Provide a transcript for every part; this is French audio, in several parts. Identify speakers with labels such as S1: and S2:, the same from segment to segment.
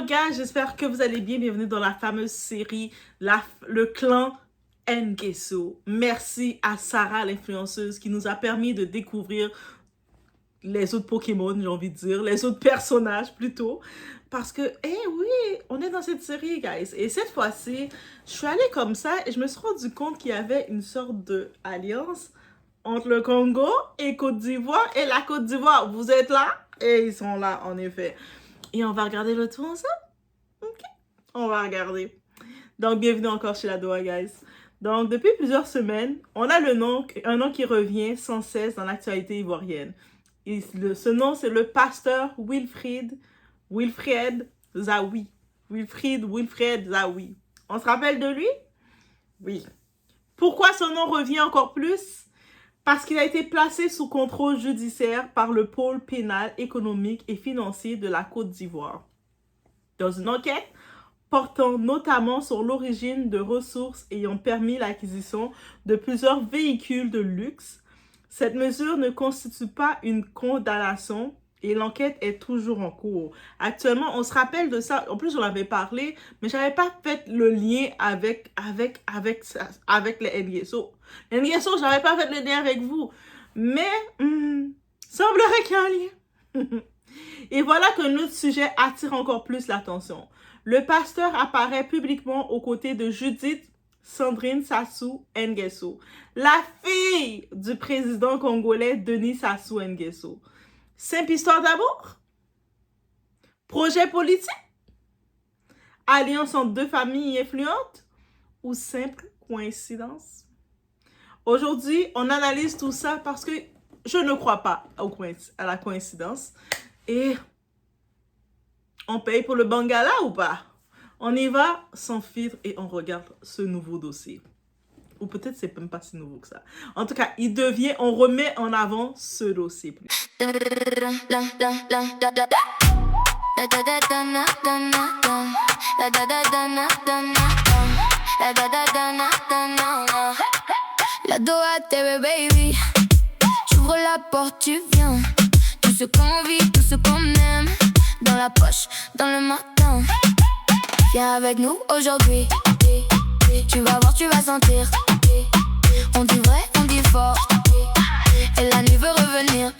S1: gars, j'espère que vous allez bien. Bienvenue dans la fameuse série Le clan Ngeso. Merci à Sarah l'influenceuse qui nous a permis de découvrir les autres Pokémon, j'ai envie de dire, les autres personnages plutôt. Parce que, oui, on est dans cette série, guys. Et cette fois-ci, je suis allée comme ça et je me suis rendu compte qu'il y avait une sorte d'alliance entre le Congo et Côte d'Ivoire. Et la Côte d'Ivoire, vous êtes là? Et ils sont là, en effet. Et on va regarder le tout ensemble? Ok, on va regarder. Donc, bienvenue encore chez la Doha, guys. Donc, depuis plusieurs semaines, on a un nom qui revient sans cesse dans l'actualité ivoirienne. Et ce nom, c'est le pasteur Wilfried Zawi. Wilfried Zawi. On se rappelle de lui? Oui. Pourquoi son nom revient encore plus? Parce qu'il a été placé sous contrôle judiciaire par le pôle pénal, économique et financier de la Côte d'Ivoire. Dans une enquête portant notamment sur l'origine de ressources ayant permis l'acquisition de plusieurs véhicules de luxe, cette mesure ne constitue pas une condamnation et l'enquête est toujours en cours. Actuellement, on se rappelle de ça. En plus, j'en avais parlé, mais j'avais pas fait le lien avec les Ngeso. Les Ngeso, j'avais pas fait le lien avec vous. Mais, semblerait qu'il y a un lien. Et voilà que notre sujet attire encore plus l'attention. Le pasteur apparaît publiquement aux côtés de Judith Sandrine Sassou Nguesso, la fille du président congolais Denis Sassou Nguesso. Simple histoire d'amour? Projet politique? Alliance entre deux familles influentes? Ou simple coïncidence? Aujourd'hui, on analyse tout ça parce que je ne crois pas à la coïncidence. Et on paye pour le Bangala ou pas? On y va sans filtre et on regarde ce nouveau dossier. Ou peut-être c'est même pas si nouveau que ça. En tout cas, on remet en avant ce dossier plus.
S2: La Doha TV, baby. J'ouvre la porte, tu viens. Tout ce qu'on vit, tout ce qu'on aime. Dans la poche, dans le matin. Viens avec nous aujourd'hui. Tu vas voir, tu vas sentir. On dit vrai, on dit fort. Et la nuit veut revenir.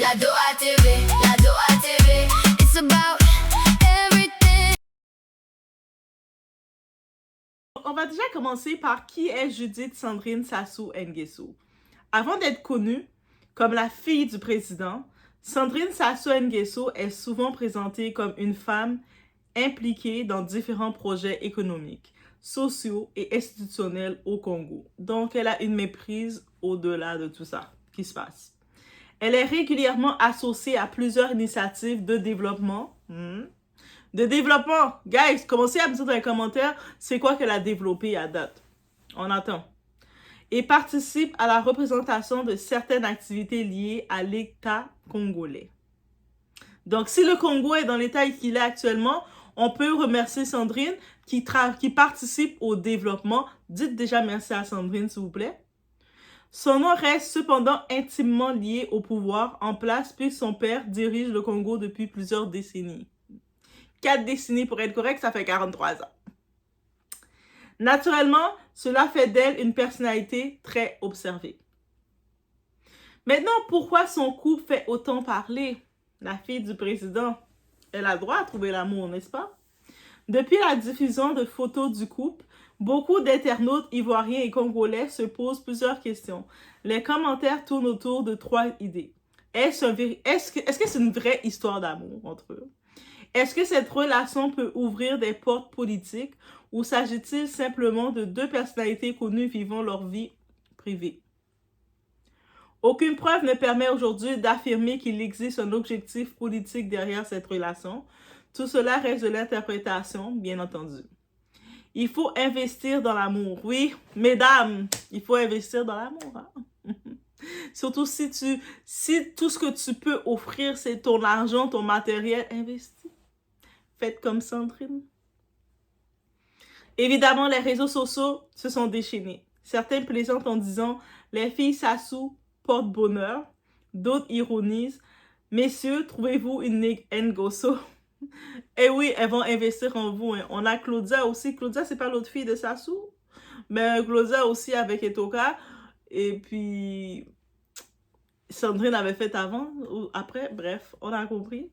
S2: La Doha TV, la Doha TV. It's about everything.
S1: On va déjà commencer par qui est Judith Sandrine Sassou Nguesso. Avant d'être connue comme la fille du président, Sandrine Sassou Nguesso est souvent présentée comme une femme impliquée dans différents projets économiques, sociaux et institutionnels au Congo. Donc, elle a une méprise au-delà de tout ça qui se passe. Elle est régulièrement associée à plusieurs initiatives de développement. Guys, commencez à me dire dans les commentaires c'est quoi qu'elle a développé à date. On attend. Et participe à la représentation de certaines activités liées à l'État congolais. Donc, si le Congo est dans l'état qu'il est actuellement, on peut remercier Sandrine qui participe au développement. Dites déjà merci à Sandrine, s'il vous plaît. Son nom reste cependant intimement lié au pouvoir en place puisque son père dirige le Congo depuis plusieurs décennies. 4 décennies pour être correct, ça fait 43 ans. Naturellement, cela fait d'elle une personnalité très observée. Maintenant, pourquoi son couple fait autant parler? La fille du président, elle a le droit à trouver l'amour, n'est-ce pas? Depuis la diffusion de photos du couple, beaucoup d'internautes ivoiriens et congolais se posent plusieurs questions. Les commentaires tournent autour de 3 idées. Est-ce que c'est une vraie histoire d'amour entre eux? Est-ce que cette relation peut ouvrir des portes politiques ou s'agit-il simplement de 2 personnalités connues vivant leur vie privée? Aucune preuve ne permet aujourd'hui d'affirmer qu'il existe un objectif politique derrière cette relation. Tout cela reste de l'interprétation, bien entendu. Il faut investir dans l'amour. Oui, mesdames, il faut investir dans l'amour. Hein? Surtout si tout ce que tu peux offrir, c'est ton argent, ton matériel, investis. Faites comme Sandrine. Évidemment, les réseaux sociaux se sont déchaînés. Certains plaisantent en disant « Les filles Sassou portent bonheur ». D'autres ironisent « Messieurs, trouvez-vous une Nguesso ?» Et oui, elles vont investir en vous. Hein. On a Claudia aussi. Claudia, c'est pas l'autre fille de Sassou? Mais Claudia aussi avec Etoka. Et puis, Sandrine avait fait avant ou après. Bref, on a compris.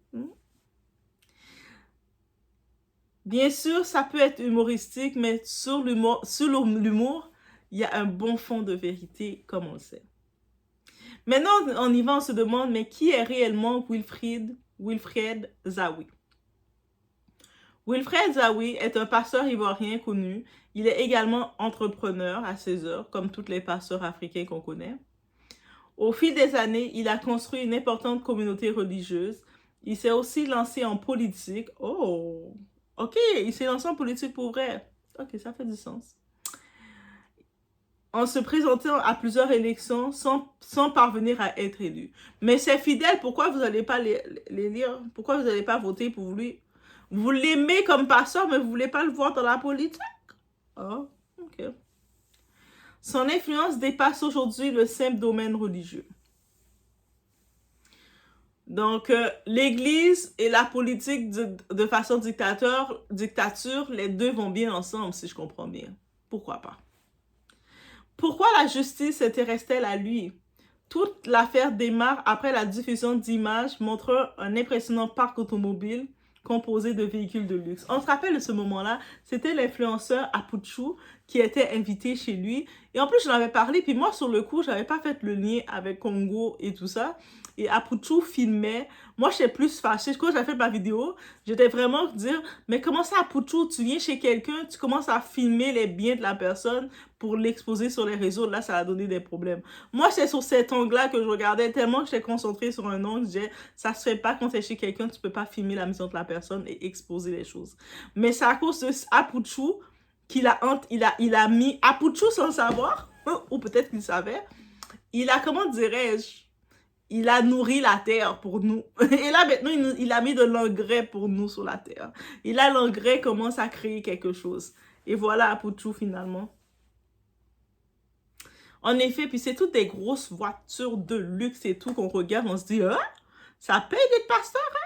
S1: Bien sûr, ça peut être humoristique, mais sur l'humour, il y a un bon fond de vérité, comme on le sait. Maintenant, on y va, on se demande, mais qui est réellement Wilfred Zawi? Wilfred Zawi est un pasteur ivoirien connu. Il est également entrepreneur à ses heures, comme tous les pasteurs africains qu'on connaît. Au fil des années, il a construit une importante communauté religieuse. Il s'est aussi lancé en politique. Oh, ok, il s'est lancé en politique pour vrai. Ok, ça fait du sens. En se présentant à plusieurs élections sans parvenir à être élu. Mais ses fidèles, pourquoi vous n'allez pas les lire? Pourquoi vous n'allez pas voter pour lui? Vous l'aimez comme pasteur, mais vous ne voulez pas le voir dans la politique? Oh, ok. Son influence dépasse aujourd'hui le simple domaine religieux. Donc, l'Église et la politique de façon dictature, les deux vont bien ensemble, si je comprends bien. Pourquoi pas? Pourquoi la justice s'intéresse-t-elle à lui? Toute l'affaire démarre après la diffusion d'images montrant un impressionnant parc automobile composé de véhicules de luxe. On se rappelle de ce moment-là, c'était l'influenceur Apuchu qui était invité chez lui. Et en plus, j'en avais parlé, puis moi, sur le coup, j'avais pas fait le lien avec Congo et tout ça. Et Apuchu filmait. Moi, j'étais plus fâchée. Quand j'ai fait ma vidéo, j'étais vraiment dire, mais comment ça, Apuchu, tu viens chez quelqu'un, tu commences à filmer les biens de la personne pour l'exposer sur les réseaux. Là, ça a donné des problèmes. Moi, c'est sur cet angle-là que je regardais tellement que j'étais concentrée sur un angle. Je disais, ça se fait pas quand tu es chez quelqu'un, tu peux pas filmer la maison de la personne et exposer les choses. Mais c'est à cause de Apuchu qu'il a mis Apuchu sans le savoir, ou peut-être qu'il savait. Il a, comment dirais-je, il a nourri la terre pour nous. Et là, maintenant, il a mis de l'engrais pour nous sur la terre. Et là, l'engrais commence à créer quelque chose. Et voilà Apuchu, finalement. En effet, puis c'est toutes des grosses voitures de luxe et tout qu'on regarde, on se dit, hein? Ça paye d'être pasteur, hein?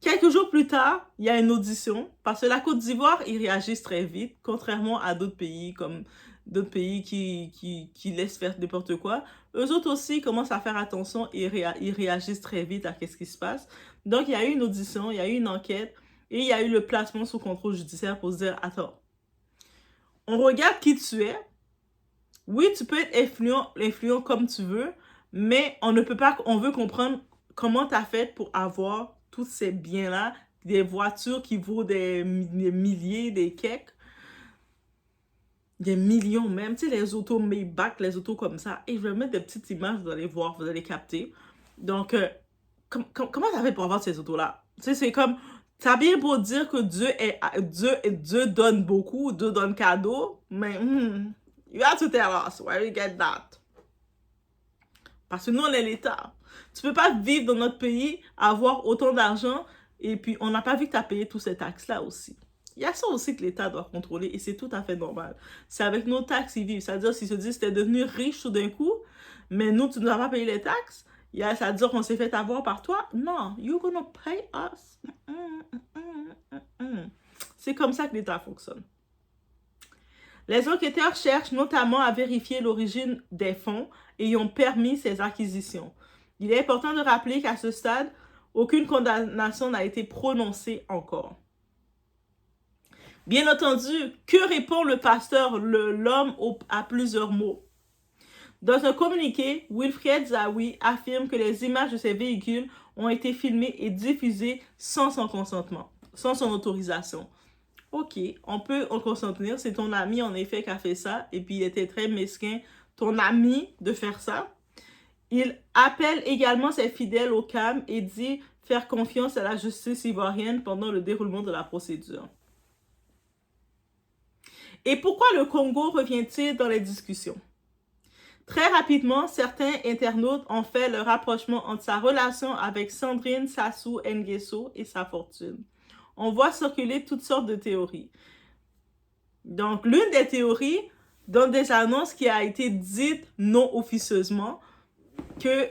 S1: Quelques jours plus tard, il y a une audition, parce que la Côte d'Ivoire, ils réagissent très vite, contrairement à d'autres pays, comme d'autres pays qui laissent faire n'importe quoi. Eux autres aussi commencent à faire attention et ils réagissent très vite à ce qui se passe. Donc, il y a eu une audition, il y a eu une enquête, et il y a eu le placement sous contrôle judiciaire pour se dire, attends, on regarde qui tu es. Oui, tu peux être influent comme tu veux, mais on ne peut pas, on veut comprendre comment tu as fait pour avoir tous ces biens-là, des voitures qui vaut des milliers, des cakes, des millions même, tu sais, les autos Maybach, les autos comme ça. Et je vais mettre des petites images, vous allez voir, vous allez capter. Donc, comment tu as fait pour avoir ces autos-là? Tu sais, c'est comme, ça bien beau dire que Dieu donne beaucoup, Dieu donne cadeau, mais... You have to tell us where you get that. Parce que nous, on est l'État. Tu peux pas vivre dans notre pays, avoir autant d'argent, et puis on n'a pas vu que tu as payé tous ces taxes-là aussi. Il y a ça aussi que l'État doit contrôler, et c'est tout à fait normal. C'est avec nos taxes qu'ils vivent. C'est-à-dire, s'ils se disent que tu es devenu riche tout d'un coup, mais nous, tu ne dois pas payer les taxes, ça veut dire qu'on s'est fait avoir par toi. Non, you're gonna pay us. C'est comme ça que l'État fonctionne. Les enquêteurs cherchent notamment à vérifier l'origine des fonds ayant permis ces acquisitions. Il est important de rappeler qu'à ce stade, aucune condamnation n'a été prononcée encore. Bien entendu, que répond le pasteur, l'homme à plusieurs mots? Dans un communiqué, Wilfred Zawi affirme que les images de ces véhicules ont été filmées et diffusées sans son consentement, sans son autorisation. Ok, on peut en consentir. C'est ton ami, en effet, qui a fait ça. Et puis, il était très mesquin, ton ami, de faire ça. Il appelle également ses fidèles au calme et dit faire confiance à la justice ivoirienne pendant le déroulement de la procédure. Et pourquoi le Congo revient-il dans les discussions? Très rapidement, certains internautes ont fait le rapprochement entre sa relation avec Sandrine Sassou Nguesso et sa fortune. On voit circuler toutes sortes de théories. Donc, l'une des théories, dans des annonces qui a été dite non officieusement, que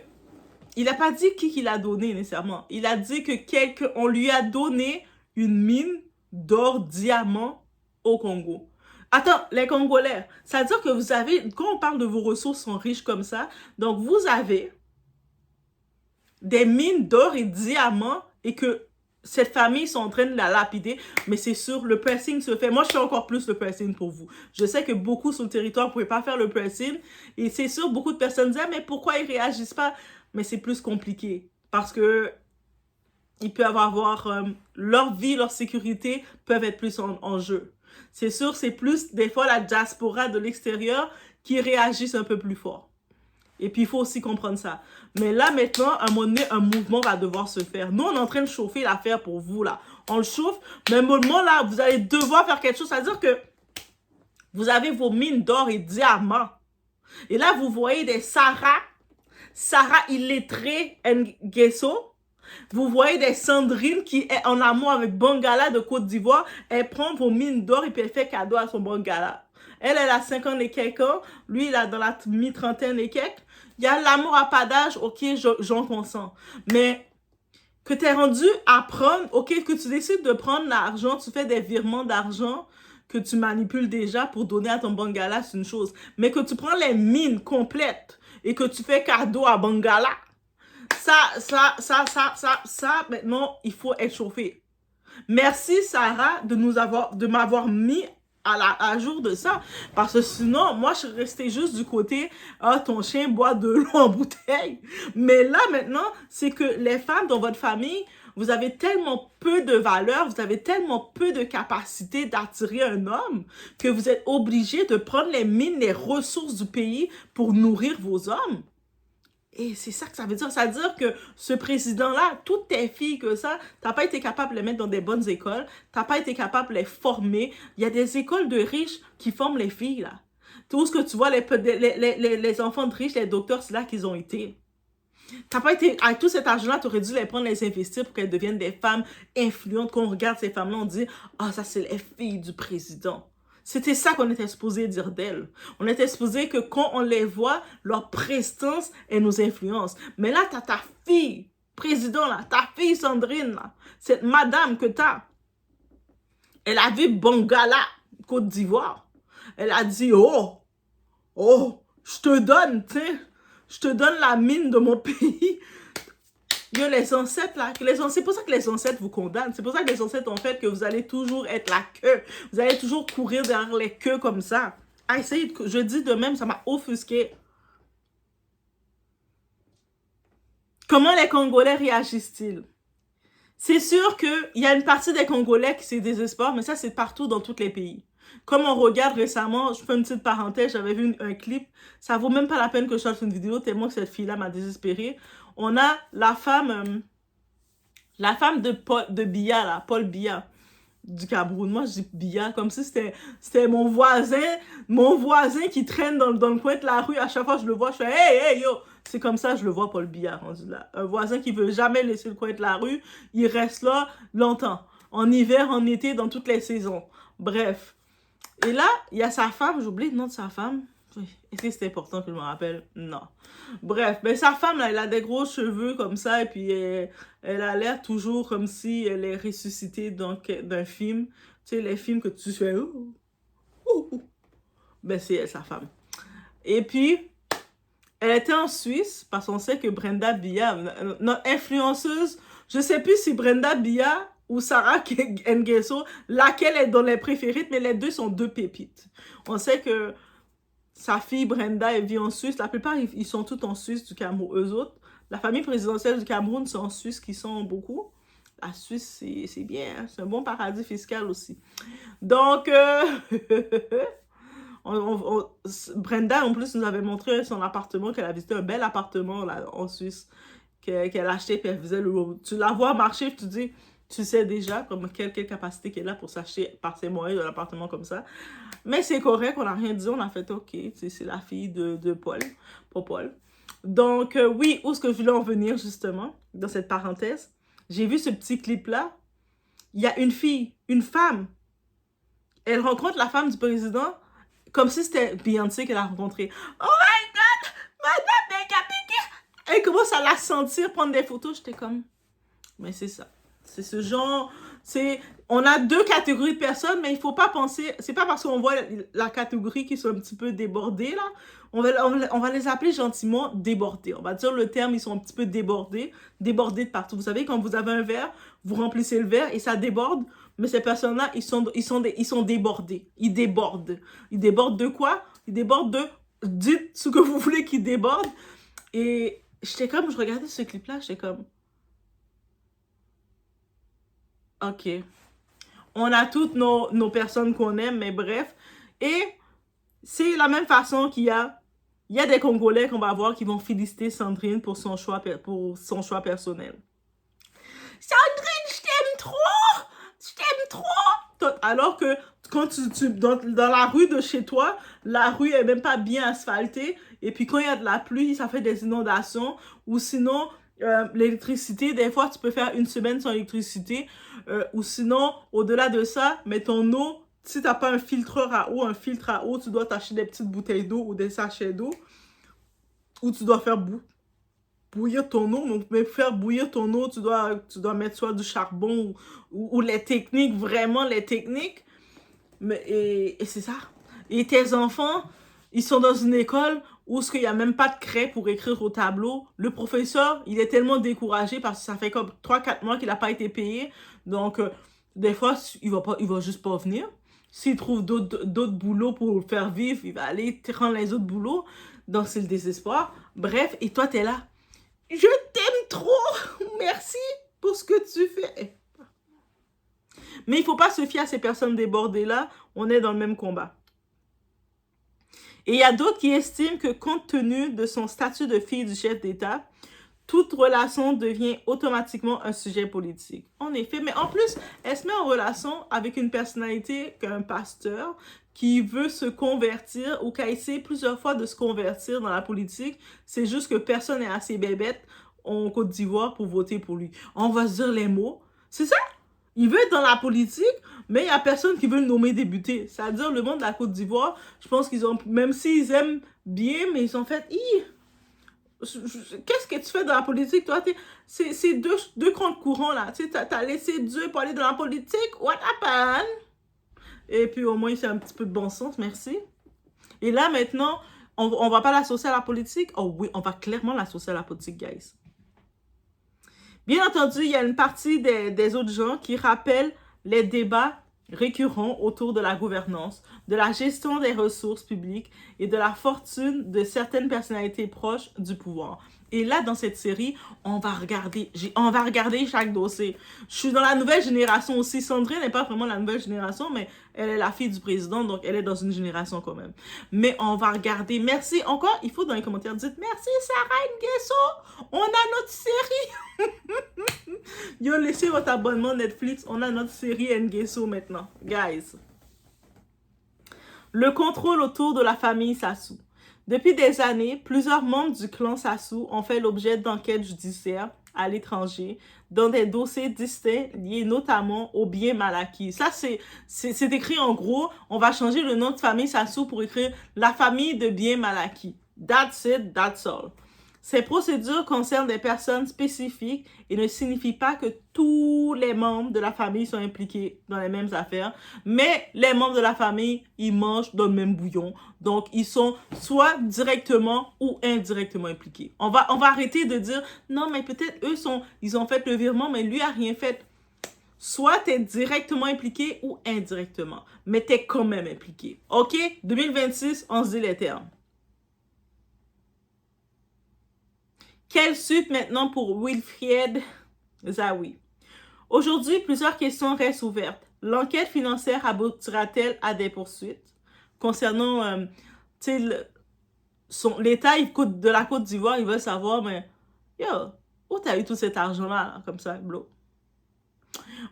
S1: il n'a pas dit qui l'a donné nécessairement. Il a dit que on lui a donné une mine d'or diamant au Congo. Attends, les Congolais, ça veut dire que vous avez, quand on parle de vos ressources sont riches comme ça, donc vous avez des mines d'or et diamants et que cette famille sont en train de la lapider, mais c'est sûr, le pressing se fait. Moi, je fais encore plus le pressing pour vous. Je sais que beaucoup sur le territoire ne pouvaient pas faire le pressing et c'est sûr, beaucoup de personnes disent, mais pourquoi ils réagissent pas? Mais c'est plus compliqué parce que ils peuvent avoir leur vie, leur sécurité peuvent être plus en jeu. C'est sûr, c'est plus des fois la diaspora de l'extérieur qui réagissent un peu plus fort. Et puis, il faut aussi comprendre ça. Mais là, maintenant, à un moment donné, un mouvement va devoir se faire. Nous, on est en train de chauffer l'affaire pour vous, là. On le chauffe, mais à un moment, là, vous allez devoir faire quelque chose. C'est-à-dire que vous avez vos mines d'or et diamants. Et là, vous voyez des Sarah illettrée Nguesso. Vous voyez des Sandrine qui est en amour avec Bangala de Côte d'Ivoire. Elle prend vos mines d'or et puis elle fait cadeau à son Bangala. Elle a 50 et quelques ans. Lui, il a dans la mi-trentaine et quelques. Il y a l'amour à pas d'âge, ok, j'en consens. Mais que tu es rendu à prendre, ok, que tu décides de prendre l'argent, tu fais des virements d'argent que tu manipules déjà pour donner à ton Bangala, c'est une chose. Mais que tu prends les mines complètes et que tu fais cadeau à Bangala, ça, maintenant, il faut être chauffé. Merci, Sarah, de m'avoir mis à jour de ça, parce que sinon, moi, je suis restée juste du côté, ah, ton chien boit de l'eau en bouteille. Mais là, maintenant, c'est que les femmes dans votre famille, vous avez tellement peu de valeur, vous avez tellement peu de capacité d'attirer un homme, que vous êtes obligé de prendre les mines, les ressources du pays pour nourrir vos hommes. Et c'est ça que ça veut dire. Ça veut dire que ce président-là, toutes tes filles que ça, t'as pas été capable de les mettre dans des bonnes écoles. T'as pas été capable de les former. Il y a des écoles de riches qui forment les filles, là. Tout ce que tu vois, les enfants de riches, les docteurs, c'est là qu'ils ont été. T'as pas été, avec tout cet argent-là, tu aurais dû les prendre, les investir pour qu'elles deviennent des femmes influentes. Quand on regarde ces femmes-là, on dit, ah, ça, c'est les filles du président. C'était ça qu'on était supposé dire d'elles. On était supposé que quand on les voit, leur prestance, elle nous influence. Mais là, t'as ta fille, président, là, ta fille Sandrine, là, cette madame que t'as, elle a vu Bangala, Côte d'Ivoire. Elle a dit, oh, je te donne, tu sais, je te donne la mine de mon pays. Yo, les ancêtres, là, c'est pour ça que les ancêtres vous condamnent. C'est pour ça que les ancêtres ont fait que vous allez toujours être la queue. Vous allez toujours courir derrière les queues comme ça. Ah, essayez de... Je dis de même, ça m'a offusqué. Comment les Congolais réagissent-ils? C'est sûr qu'il y a une partie des Congolais qui se désespèrent, mais ça, c'est partout dans tous les pays. Comme on regarde récemment, je fais une petite parenthèse, j'avais vu un clip, ça vaut même pas la peine que je fasse une vidéo, tellement que cette fille-là m'a désespérée. On a la femme de Biya, là, Paul Biya, du Cameroun. Moi, je dis Biya, comme si c'était mon voisin qui traîne dans le coin de la rue. À chaque fois que je le vois, je fais « Hey, yo !» C'est comme ça que je le vois, Paul Biya, rendu là. Un voisin qui veut jamais laisser le coin de la rue, il reste là longtemps. En hiver, en été, dans toutes les saisons. Bref. Et là, il y a sa femme, j'ai oublié le nom de sa femme. Est-ce que c'est important que je me rappelle? Non. Bref, mais sa femme, là, elle a des gros cheveux comme ça, et puis elle a l'air toujours comme si elle est ressuscitée d'un film. Tu sais, les films que tu fais... Ben, c'est elle, sa femme. Et puis, elle était en Suisse, parce qu'on sait que Brenda Biya, notre influenceuse, je sais plus si Brenda Biya ou Sarah Nguesso, laquelle est dans les préférées, mais les deux sont deux pépites. On sait que sa fille Brenda, elle vit en Suisse. La plupart, ils sont tous en Suisse du Cameroun. Eux autres, la famille présidentielle du Cameroun, c'est en Suisse qui sont beaucoup. La Suisse, c'est bien. Hein? C'est un bon paradis fiscal aussi. Donc, Brenda, en plus, nous avait montré son appartement, qu'elle a visité un bel appartement là, en Suisse, qu'elle a acheté, puis elle faisait tu la vois marcher, tu te dis... Tu sais déjà comme quelle capacité qu'elle a pour s'acheter par ses moyens de l'appartement comme ça. Mais c'est correct, on n'a rien dit, on a fait OK, c'est la fille de Paul, pas Paul. Donc oui, où est-ce que je voulais en venir justement, dans cette parenthèse? J'ai vu ce petit clip-là. Il y a une fille, une femme. Elle rencontre la femme du président comme si c'était Beyoncé qu'elle a rencontré. Oh my God! Madame Megapiki! Elle commence à la sentir, prendre des photos. J'étais comme, mais c'est ça. C'est ce genre, on a deux catégories de personnes, mais il faut pas penser, c'est pas parce qu'on voit la catégorie qui sont un petit peu débordées, là, on va les appeler gentiment débordés. On va dire le terme, ils sont un petit peu débordés de partout. Vous savez, quand vous avez un verre, vous remplissez le verre et ça déborde, mais ces personnes-là, ils sont débordés. Ils débordent. Ils débordent de quoi? Ils débordent de, dites ce que vous voulez qu'ils débordent. Et j'étais comme, je regardais ce clip-là, j'étais comme, ok. On a toutes nos personnes qu'on aime, mais bref. Et c'est la même façon qu'il y a des Congolais qu'on va voir qui vont féliciter Sandrine pour son choix personnel. Sandrine, je t'aime trop! Je t'aime trop! Alors que quand dans la rue de chez toi, la rue est même pas bien asphaltée. Et puis quand il y a de la pluie, ça fait des inondations. Ou sinon, l'électricité, des fois, tu peux faire une semaine sans électricité. Ou sinon, au-delà de ça, mais ton eau, si tu n'as pas un filtre à eau, tu dois t'acheter des petites bouteilles d'eau ou des sachets d'eau. Ou tu dois faire bouillir ton eau. Donc, mais faire bouillir ton eau, tu dois mettre soit du charbon ou les techniques, vraiment les techniques. Et c'est ça. Et tes enfants, ils sont dans une école où il n'y a même pas de craie pour écrire au tableau. Le professeur, il est tellement découragé parce que ça fait comme 3-4 mois qu'il n'a pas été payé. Donc, des fois, il va juste pas venir. S'il trouve d'autres boulots pour le faire vivre, il va aller prendre les autres boulots. Donc, c'est le désespoir. Bref, et toi, tu es là. Je t'aime trop. Merci pour ce que tu fais. Mais il ne faut pas se fier à ces personnes débordées-là. On est dans le même combat. Et il y a d'autres qui estiment que compte tenu de son statut de fille du chef d'État, toute relation devient automatiquement un sujet politique. En effet, mais en plus, elle se met en relation avec une personnalité qu'un pasteur qui veut se convertir ou qui a essayé plusieurs fois de se convertir dans la politique. C'est juste que personne n'est assez bébête en Côte d'Ivoire pour voter pour lui. On va se dire les mots. C'est ça? Il veut être dans la politique, mais il n'y a personne qui veut le nommer député. C'est-à-dire, le monde de la Côte d'Ivoire, je pense qu'ils ont, même s'ils aiment bien, mais ils ont fait, qu'est-ce que tu fais dans la politique, toi? C'est deux comptes courants, là. Tu as laissé Dieu pour aller dans la politique? What happened? Et puis, au moins, c'est un petit peu de bon sens, merci. Et là, maintenant, on va pas l'associer à la politique? Oh oui, on va clairement l'associer à la politique, guys. Bien entendu, il y a une partie des autres gens qui rappellent les débats récurrents autour de la gouvernance, de la gestion des ressources publiques et de la fortune de certaines personnalités proches du pouvoir. Et là, dans cette série, on va regarder chaque dossier. Je suis dans la nouvelle génération aussi. Sandrine n'est pas vraiment la nouvelle génération, mais elle est la fille du président, donc elle est dans une génération quand même. Mais on va regarder. Merci encore. Il faut dans les commentaires dire merci Sarah Nguesso. On a notre série. Yo, laissez votre abonnement Netflix. On a notre série Nguesso maintenant. Guys. Le contrôle autour de la famille Sassou. Depuis des années, plusieurs membres du clan Sassou ont fait l'objet d'enquêtes judiciaires à l'étranger dans des dossiers distincts liés notamment au bien mal acquis. Ça, c'est écrit en gros, on va changer le nom de famille Sassou pour écrire la famille de bien mal acquis. That's it, that's all. Ces procédures concernent des personnes spécifiques et ne signifient pas que tous les membres de la famille sont impliqués dans les mêmes affaires, mais les membres de la famille, ils mangent dans le même bouillon. Donc, ils sont soit directement ou indirectement impliqués. On va arrêter de dire, non, mais peut-être ils ont fait le virement, mais lui a rien fait. Soit tu es directement impliqué ou indirectement, mais tu es quand même impliqué. OK? 2026, on se dit les termes. Quelle suite maintenant pour Wilfried Zawi? Aujourd'hui, plusieurs questions restent ouvertes. L'enquête financière aboutira-t-elle à des poursuites concernant l'État de la Côte d'Ivoire? Ils veulent savoir, mais yo, où t'as eu tout cet argent-là, comme ça, blo?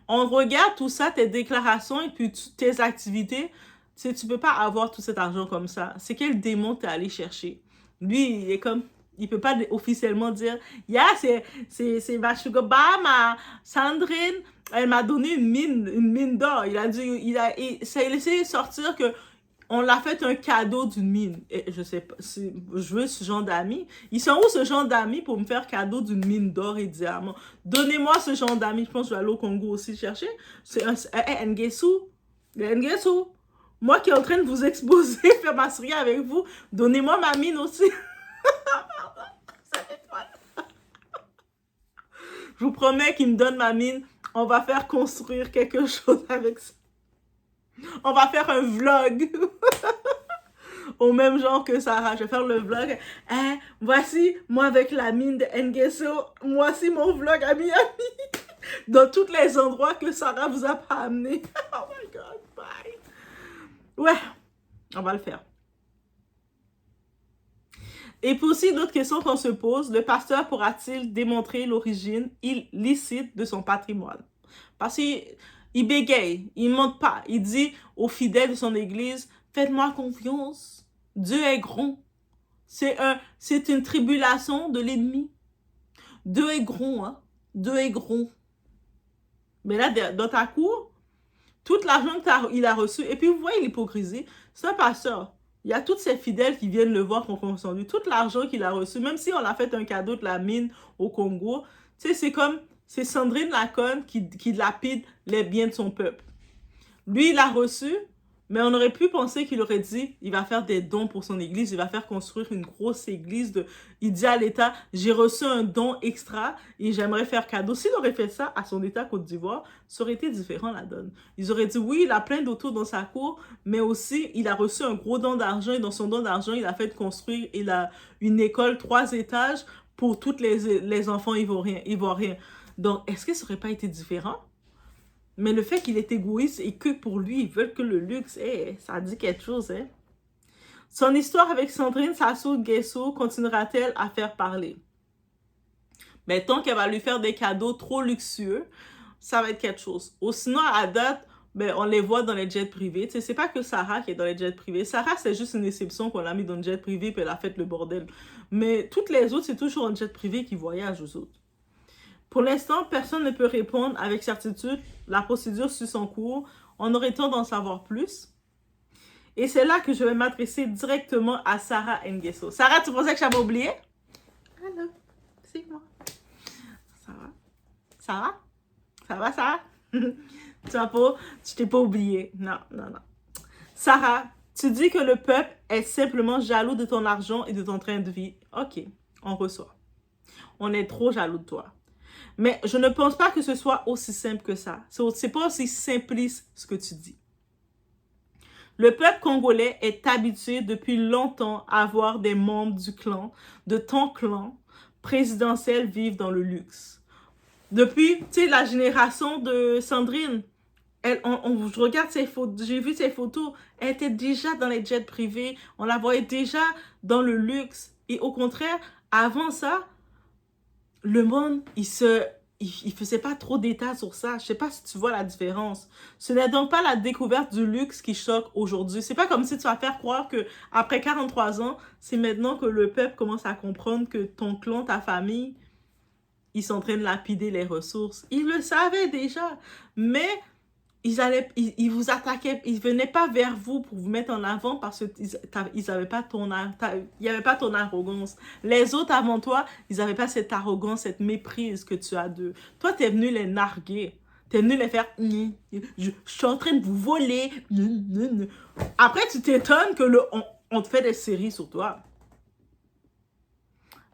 S1: On regarde tout ça, tes déclarations et puis tes activités. Tu peux pas avoir tout cet argent comme ça. C'est quel démon t'es allé chercher? Lui, il est comme... Il peut pas officiellement dire « Yeah, c'est ma sugar ma Sandrine, elle m'a donné une mine d'or. » Il a essayé de sortir que on l'a fait un cadeau d'une mine. Et je sais pas, je veux ce genre d'amis. Ils sont où ce genre d'amis pour me faire cadeau d'une mine d'or et de diamants? Donnez-moi ce genre d'amis. Je pense que je vais aller au Congo aussi chercher. C'est un Nguessu. Nguessu. Moi qui est en train de vous exposer, faire ma série avec vous, donnez-moi ma mine aussi. Je vous promets qu'il me donne ma mine. On va faire construire quelque chose avec ça. On va faire un vlog. Au même genre que Sarah. Je vais faire le vlog. Hein, voici moi avec la mine de Nguessu. Voici mon vlog à Miami. Dans tous les endroits que Sarah vous a pas amené. Oh my God, bye. Ouais, on va le faire. Et puis aussi, d'autres questions qu'on se pose. Le pasteur pourra-t-il démontrer l'origine illicite de son patrimoine? Parce qu'il bégaye, il ne monte pas. Il dit aux fidèles de son église, faites-moi confiance. Dieu est grand. C'est une tribulation de l'ennemi. Dieu est grand, hein? Dieu est grand. Mais là, dans ta cour, tout l'argent qu'il a reçu, et puis vous voyez l'hypocrisie, c'est un pasteur. Il y a tous ces fidèles qui viennent le voir qu'on confiance en lui. Tout l'argent qu'il a reçu, même si on a fait un cadeau de la mine au Congo, tu sais, c'est Sandrine Laconne qui lapide les biens de son peuple. Lui, il a reçu, mais on aurait pu penser qu'il aurait dit, il va faire des dons pour son église, il va faire construire une grosse église. Il dit à l'État, j'ai reçu un don extra et j'aimerais faire cadeau. S'il aurait fait ça à son État Côte d'Ivoire, ça aurait été différent la donne. Ils auraient dit, oui, il a plein d'autos dans sa cour, mais aussi, il a reçu un gros don d'argent et dans son don d'argent, il a fait construire une école 3 étages pour tous les enfants ivoiriens. Donc, est-ce que ça aurait pas été différent? Mais le fait qu'il est égoïste et que pour lui, il veut que le luxe, ça dit quelque chose. Hein? Son histoire avec Sandrine Sassou Nguesso continuera-t-elle à faire parler? Mais tant qu'elle va lui faire des cadeaux trop luxueux, ça va être quelque chose. Ou sinon, à date, on les voit dans les jets privés. Tu sais, c'est pas que Sarah qui est dans les jets privés. Sarah, c'est juste une exception qu'on l'a mis dans le jet privé puis elle a fait le bordel. Mais toutes les autres, c'est toujours un jet privé qui voyage aux autres. Pour l'instant, personne ne peut répondre avec certitude. La procédure suit son cours. On aurait temps d'en savoir plus. Et c'est là que je vais m'adresser directement à Sarah Nguesso. Sarah, tu pensais que j'avais oublié? Allô, c'est moi. Sarah? Sarah? Ça va, Sarah? Tu t'es pas oublié. Non. Sarah, tu dis que le peuple est simplement jaloux de ton argent et de ton train de vie. Ok, on reçoit. On est trop jaloux de toi. Mais je ne pense pas que ce soit aussi simple que ça. C'est pas aussi simpliste ce que tu dis. Le peuple congolais est habitué depuis longtemps à voir des membres du clan, de ton clan présidentiel vivre dans le luxe. Depuis, tu sais, la génération de Sandrine, je regarde ses photos, j'ai vu ses photos, elle était déjà dans les jets privés, on la voyait déjà dans le luxe. Et au contraire, avant ça, le monde, il faisait pas trop d'état sur ça. Je sais pas si tu vois la différence. Ce n'est donc pas la découverte du luxe qui choque aujourd'hui. C'est pas comme si tu vas faire croire que après 43 ans, c'est maintenant que le peuple commence à comprendre que ton clan, ta famille, ils sont en train de lapider les ressources. Ils le savaient déjà, mais ils vous attaquaient, ils venaient pas vers vous pour vous mettre en avant parce qu'ils n'avaient pas il n'y avait pas ton arrogance. Les autres avant toi, ils n'avaient pas cette arrogance, cette méprise que tu as d'eux. Toi, tu es venu les narguer. Tu es venu les faire je suis en train de vous voler. Après, tu t'étonnes que on te fait des séries sur toi.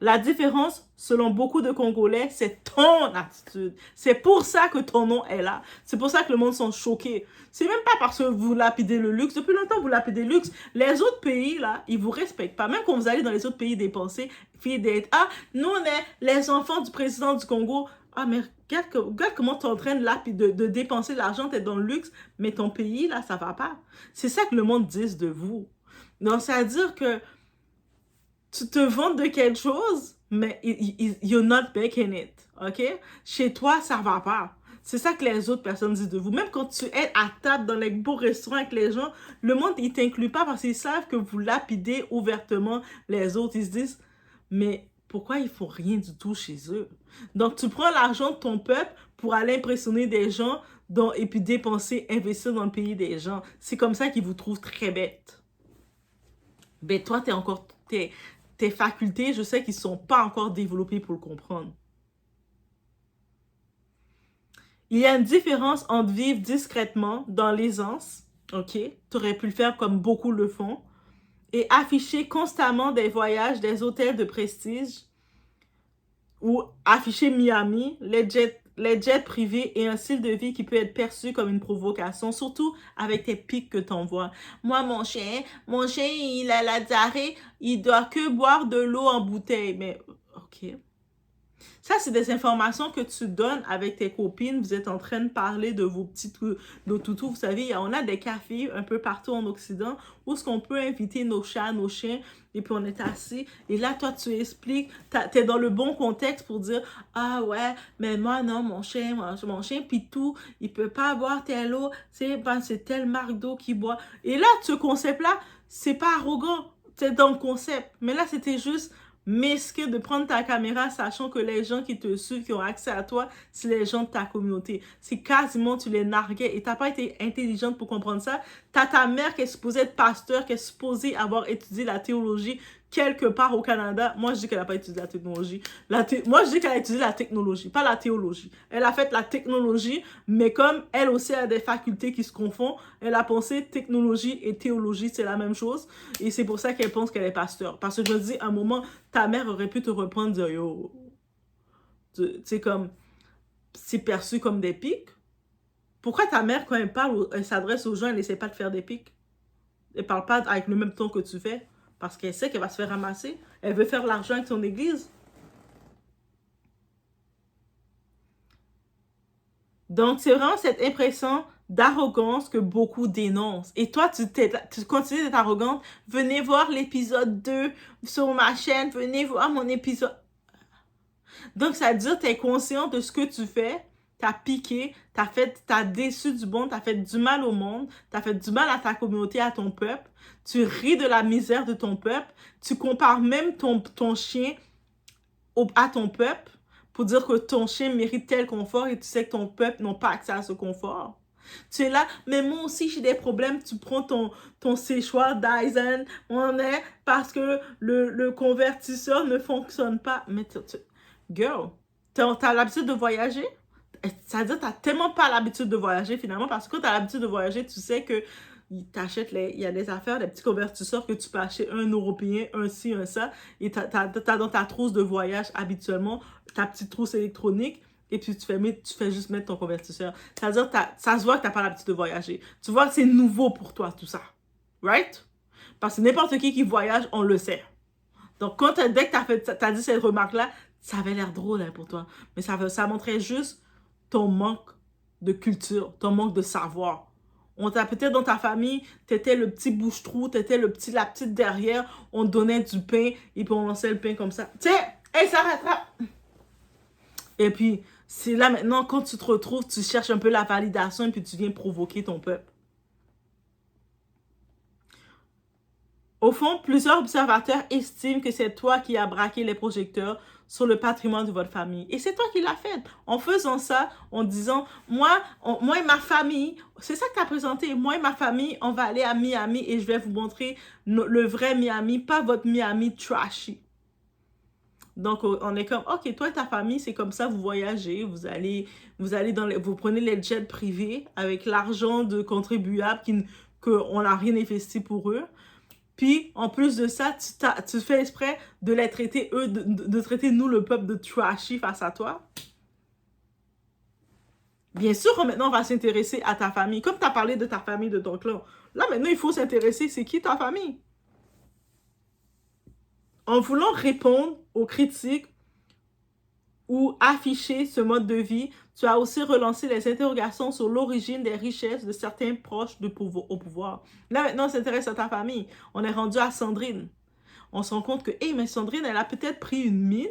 S1: La différence, selon beaucoup de Congolais, c'est ton attitude. C'est pour ça que ton nom est là. C'est pour ça que le monde sont choqués. C'est même pas parce que vous lapidez le luxe. Depuis longtemps, vous lapidez le luxe. Les autres pays, là, ils vous respectent pas. Même quand vous allez dans les autres pays dépenser, nous, on est les enfants du président du Congo. Ah, mais regarde comment tu es en train de dépenser de l'argent, tu es dans le luxe, mais ton pays, là, ça va pas. C'est ça que le monde dit de vous. Donc, ça veut dire que tu te vantes de quelque chose, mais you're not making it, ok? Chez toi, ça va pas. C'est ça que les autres personnes disent de vous. Même quand tu es à table dans les beaux restaurants avec les gens, le monde, il t'inclut pas parce qu'ils savent que vous lapidez ouvertement les autres. Ils se disent, mais pourquoi ils font rien du tout chez eux? Donc, tu prends l'argent de ton peuple pour aller impressionner des gens et puis dépenser, investir dans le pays des gens. C'est comme ça qu'ils vous trouvent très bête. ben toi, tes facultés, je sais qu'ils ne sont pas encore développées pour le comprendre. Il y a une différence entre vivre discrètement dans l'aisance, ok? Tu aurais pu le faire comme beaucoup le font, et afficher constamment des voyages, des hôtels de prestige, ou afficher Miami, les jets privés et un style de vie qui peut être perçu comme une provocation, surtout avec tes pics que t'envoies. Moi, mon chien, il a la diarrhée, il doit que boire de l'eau en bouteille. Mais, ok. Ça, c'est des informations que tu donnes avec tes copines. Vous êtes en train de parler de vos petits toutous. Vous savez, on a des cafés un peu partout en Occident où est-ce qu'on peut inviter nos chats, nos chiens, et puis on est assis. Et là, toi, tu expliques, t'es dans le bon contexte pour dire, ah ouais, mais moi, non, mon chien, Pitou, il peut pas boire telle eau, c'est telle marque d'eau qu'il boit. Et là, ce concept-là, c'est pas arrogant, c'est dans le concept. Mais là, c'était juste mesquin de prendre ta caméra sachant que les gens qui te suivent, qui ont accès à toi, c'est les gens de ta communauté. C'est quasiment, tu les narguais et t'as pas été intelligente pour comprendre ça. T'as ta mère qui est supposée être pasteur, qui est supposée avoir étudié la théologie quelque part au Canada. Moi, je dis qu'elle n'a pas étudié la technologie. Moi, je dis qu'elle a étudié la technologie, pas la théologie. Elle a fait la technologie, mais comme elle aussi a des facultés qui se confondent, elle a pensé technologie et théologie, c'est la même chose. Et c'est pour ça qu'elle pense qu'elle est pasteur. Parce que je me dis, à un moment, ta mère aurait pu te reprendre, dire, yo, tu sais, comme, c'est perçu comme des pics. Pourquoi ta mère, quand elle parle, elle s'adresse aux gens, elle n'essaie pas de faire des pics? Elle parle pas avec le même ton que tu fais. Parce qu'elle sait qu'elle va se faire ramasser. Elle veut faire l'argent avec son église. Donc, c'est vraiment cette impression d'arrogance que beaucoup dénoncent. Et toi, tu continues d'être arrogante. Venez voir l'épisode 2 sur ma chaîne. Venez voir mon épisode. Donc, ça veut dire que tu es conscient de ce que tu fais. T'as piqué, t'as déçu du monde, t'as fait du mal au monde, t'as fait du mal à ta communauté, à ton peuple. Tu ris de la misère de ton peuple. Tu compares même ton chien à ton peuple pour dire que ton chien mérite tel confort et tu sais que ton peuple n'a pas accès à ce confort. Tu es là, mais moi aussi j'ai des problèmes. Tu prends ton séchoir Dyson, parce que le convertisseur ne fonctionne pas. Mais girl, t'as l'habitude de voyager? Ça veut dire que tu n'as tellement pas l'habitude de voyager finalement, parce que quand tu as l'habitude de voyager, tu sais que il y a des affaires, des petits convertisseurs que tu peux acheter, un européen, un ci, un ça, et tu as dans ta trousse de voyage habituellement ta petite trousse électronique, et puis tu fais juste mettre ton convertisseur. Ça veut dire que ça se voit que tu n'as pas l'habitude de voyager. Tu vois que c'est nouveau pour toi tout ça. Right? Parce que n'importe qui voyage, on le sait. Donc dès que tu as dit cette remarque-là, ça avait l'air drôle hein, pour toi. Mais ça montrait juste ton manque de culture, ton manque de savoir. On t'a peut-être dans ta famille, t'étais le petit bouche-trou, t'étais la petite derrière, on te donnait du pain et puis on lançait le pain comme ça. Tu sais, hey, ça rattrape! Et puis, c'est là maintenant, quand tu te retrouves, tu cherches un peu la validation et puis tu viens provoquer ton peuple. Au fond, plusieurs observateurs estiment que c'est toi qui as braqué les projecteurs sur le patrimoine de votre famille. Et c'est toi qui l'as fait. En faisant ça, en disant, moi et ma famille, c'est ça que tu as présenté, moi et ma famille, on va aller à Miami et je vais vous montrer le vrai Miami, pas votre Miami trashy. Donc, on est comme, ok, toi et ta famille, c'est comme ça, vous voyagez, vous prenez les jets privés avec l'argent de contribuables qu'on n'a rien investi pour eux. Puis, en plus de ça, tu fais exprès de les traiter, eux, de traiter nous, le peuple, de trashy face à toi. Bien sûr, maintenant, on va s'intéresser à ta famille. Comme tu as parlé de ta famille, de ton clan. Là, maintenant, il faut s'intéresser, c'est qui ta famille? En voulant répondre aux critiques ou afficher ce mode de vie, tu as aussi relancé les interrogations sur l'origine des richesses de certains proches au pouvoir. Là, maintenant, on s'intéresse à ta famille. On est rendu à Sandrine. On se rend compte que, mais Sandrine, elle a peut-être pris une mine,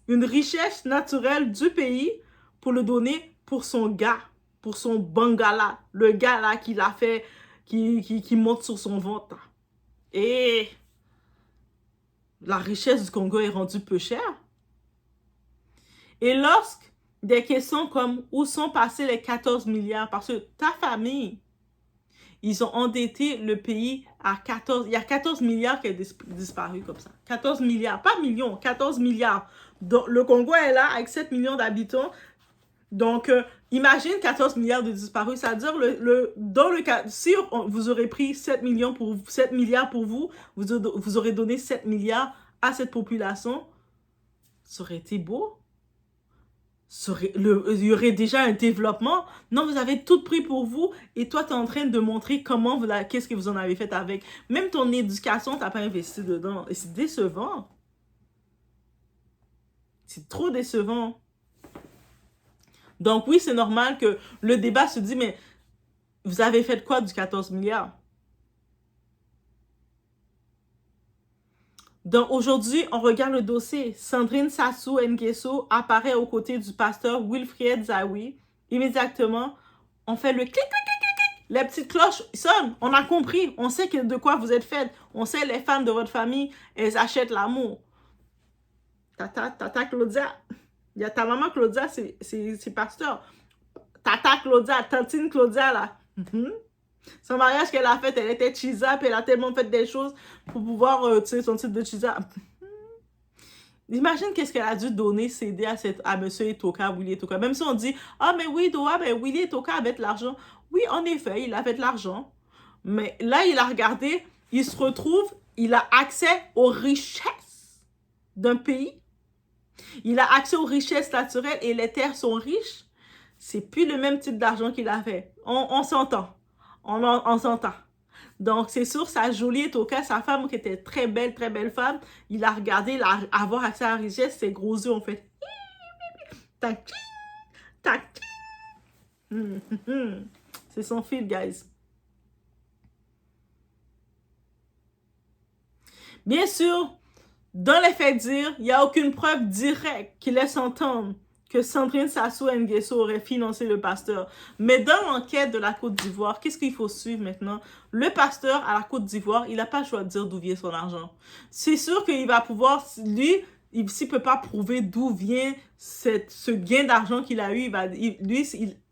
S1: une richesse naturelle du pays pour le donner pour son gars, pour son bangala, le gars là qui l'a fait, qui monte sur son ventre. Et la richesse du Congo est rendue peu chère. Et lorsque des questions comme où sont passés les 14 milliards, parce que ta famille, ils ont endetté le pays à 14... Il y a 14 milliards qui est disparu comme ça. 14 milliards, pas millions, 14 milliards. Donc, le Congo est là avec 7 millions d'habitants. Donc, imagine 14 milliards de disparus. C'est-à-dire, dans le cas, si vous aurez pris 7 milliards pour vous, vous aurez donné 7 milliards à cette population, ça aurait été beau. Il y aurait déjà un développement. Non, vous avez tout pris pour vous et toi, tu es en train de montrer qu'est-ce que vous en avez fait avec. Même ton éducation, tu n'as pas investi dedans. Et c'est décevant. C'est trop décevant. Donc oui, c'est normal que le débat se dit, mais vous avez fait quoi du 14 milliards? Donc aujourd'hui, on regarde le dossier. Sandrine Sassou Nguesso apparaît aux côtés du pasteur Wilfried Zawi. Immédiatement, on fait le clic, clic, clic, clic, clic. Les petites cloches sonnent. On a compris. On sait de quoi vous êtes faites. On sait les femmes de votre famille, elles achètent l'amour. Tata Claudia. Il y a ta maman Claudia, c'est pasteur. Tata Claudia, tantine Claudia là. Son mariage qu'elle a fait, elle était chisa, puis elle a tellement fait des choses pour pouvoir, tu sais, son titre de chisa. Imagine qu'est-ce qu'elle a dû donner, céder à monsieur Etoka, Willy Etoka. Même si on dit, ah, mais oui, Doha, mais Willy Etoka avait de l'argent. Oui, en effet, il avait de l'argent. Mais là, il a regardé, il se retrouve, il a accès aux richesses d'un pays. Il a accès aux richesses naturelles et les terres sont riches. C'est plus le même type d'argent qu'il avait. On s'entend. On s'entend. Donc, c'est sûr, sa jolie Etoka, sa femme qui était très belle femme, il a regardé, avoir accès à la richesse, ses gros yeux ont fait tac, tac. C'est son fil, guys. Bien sûr, dans les faits dires, il n'y a aucune preuve directe qui laisse entendre que Sandrine Sassou Nguesso aurait financé le pasteur. Mais dans l'enquête de la Côte d'Ivoire, qu'est-ce qu'il faut suivre maintenant? Le pasteur à la Côte d'Ivoire, il n'a pas le choix de dire d'où vient son argent. C'est sûr qu'il va pouvoir, lui, s'il ne peut pas prouver d'où vient ce gain d'argent qu'il a eu,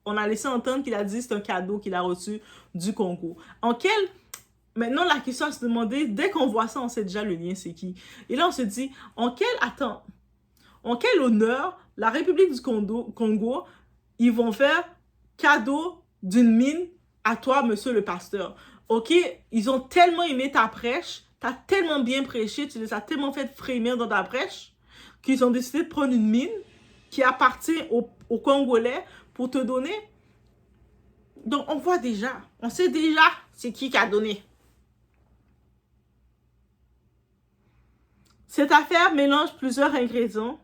S1: on a laissé entendre qu'il a dit que c'est un cadeau qu'il a reçu du Congo. Maintenant, la question à se demander, dès qu'on voit ça, on sait déjà le lien, c'est qui. Et là, on se dit, en quel honneur la République du Congo, ils vont faire cadeau d'une mine à toi, monsieur le pasteur. OK, ils ont tellement aimé ta prêche, t'as tellement bien prêché, tu les as tellement fait frémir dans ta prêche, qu'ils ont décidé de prendre une mine qui appartient aux Congolais pour te donner. Donc, on voit déjà, on sait déjà c'est qui a donné. Cette affaire mélange plusieurs ingrédients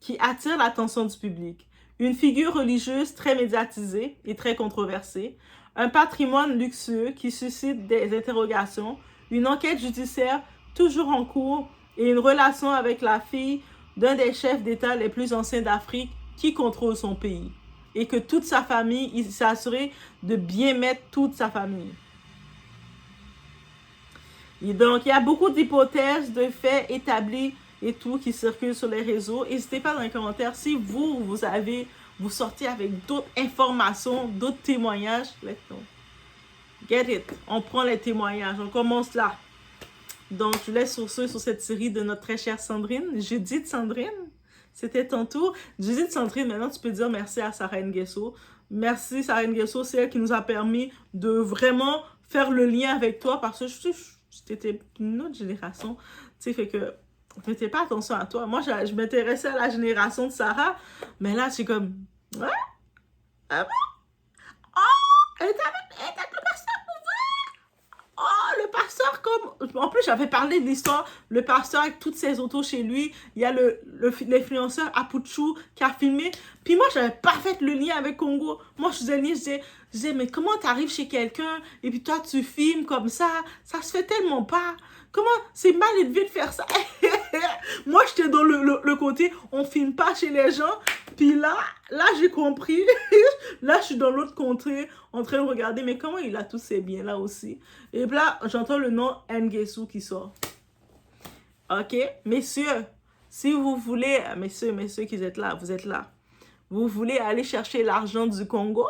S1: qui attirent l'attention du public. Une figure religieuse très médiatisée et très controversée, un patrimoine luxueux qui suscite des interrogations, une enquête judiciaire toujours en cours et une relation avec la fille d'un des chefs d'État les plus anciens d'Afrique qui contrôle son pays. Et que toute sa famille, il s'est assuré de bien mettre toute sa famille. Et donc, il y a beaucoup d'hypothèses, de faits établis et tout qui circulent sur les réseaux. N'hésitez pas dans les commentaires si vous sortez avec d'autres informations, d'autres témoignages. Let's go. Get it. On prend les témoignages. On commence là. Donc, je laisse sur cette série de notre très chère Sandrine. Judith Sandrine, c'était ton tour. Judith Sandrine, maintenant, tu peux dire merci à Sarah Nguesso. Merci Sarah Nguesso, c'est elle qui nous a permis de vraiment faire le lien avec toi parce que c'était une autre génération. Tu sais, fait que je mettais pas attention à toi. Moi, je m'intéressais à la génération de Sarah, mais là, c'est comme... Ouais? Ah bon? Oh! Elle était avec le pasteur pour vrai? Oh, le pasteur comme... En plus, j'avais parlé de l'histoire. Le pasteur avec toutes ses autos chez lui. Il y a l'influenceur Apuchou qui a filmé. Puis moi, j'avais pas fait le lien avec Congo. Moi, je faisais le lien, je disais, mais comment t'arrives chez quelqu'un et puis toi, tu filmes comme ça? Ça se fait tellement pas. Comment? C'est mal élevé de faire ça. Moi, j'étais dans le côté, on filme pas chez les gens. Puis là, j'ai compris. Là, je suis dans l'autre contrée, en train de regarder, mais comment il a tous ces biens-là aussi? Et puis là, j'entends le nom Nguesso qui sort. OK? Messieurs, si vous voulez, messieurs qui êtes là, vous êtes là. Vous voulez aller chercher l'argent du Congo?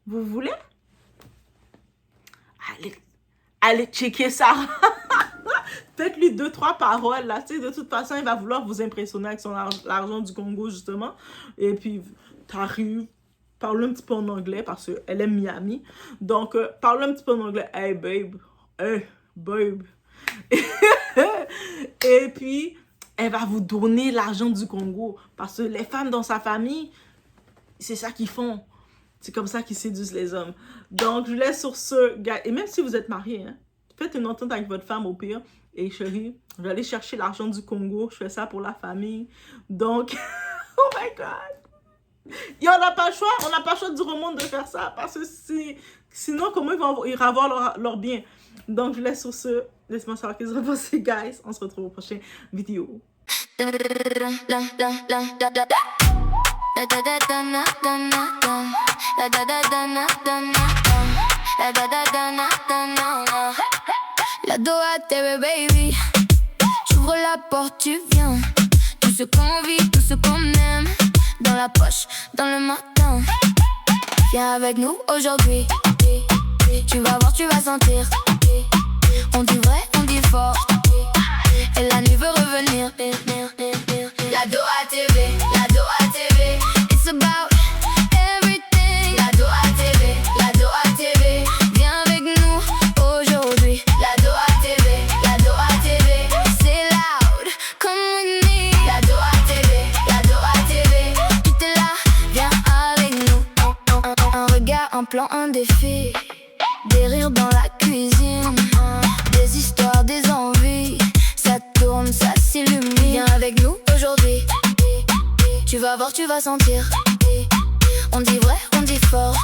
S1: Vous voulez? allez checker ça. Faites-lui 2-3 paroles, là, tu sais, de toute façon, il va vouloir vous impressionner avec l'argent du Congo, justement. Et puis, t'arrives, parle un petit peu en anglais, parce qu'elle aime Miami. Donc, parle un petit peu en anglais. Hey, babe. Hey, babe. Et puis, elle va vous donner l'argent du Congo. Parce que les femmes dans sa famille, c'est ça qu'ils font. C'est comme ça qu'ils séduisent les hommes. Donc, je laisse sur ce, gars. Et même si vous êtes mariés, hein, faites une entente avec votre femme au pire. Et chérie, je vais aller chercher l'argent du Congo. Je fais ça pour la famille. Donc, oh my God. Et on n'a pas le choix. On n'a pas le choix du monde de faire ça. Parce que sinon, comment ils vont avoir leur bien? Donc, je laisse sur ce. Laisse-moi savoir ce que vous en pensez, guys. On se retrouve au prochain vidéo.
S2: La Doha TV, baby. J'ouvre la porte, tu viens. Tout ce qu'on vit, tout ce qu'on aime. Dans la poche, dans le matin. Viens avec nous aujourd'hui. Tu vas voir, tu vas sentir. On dit vrai, on dit fort. Et la nuit veut revenir. La Doha TV, la Doha TV. It's about everything. La Doha TV, la Doha TV. Viens avec nous aujourd'hui. La Doha TV, la Doha TV. C'est loud, come with me. La Doha TV, la Doha TV. Tout est là, viens avec nous. Un regard, un plan, un défi. Des rires dans la cuisine. Des histoires, des envies. Ça tourne, ça s'illumine. Viens avec nous aujourd'hui. Tu vas voir, tu vas sentir. On dit vrai, on dit fort.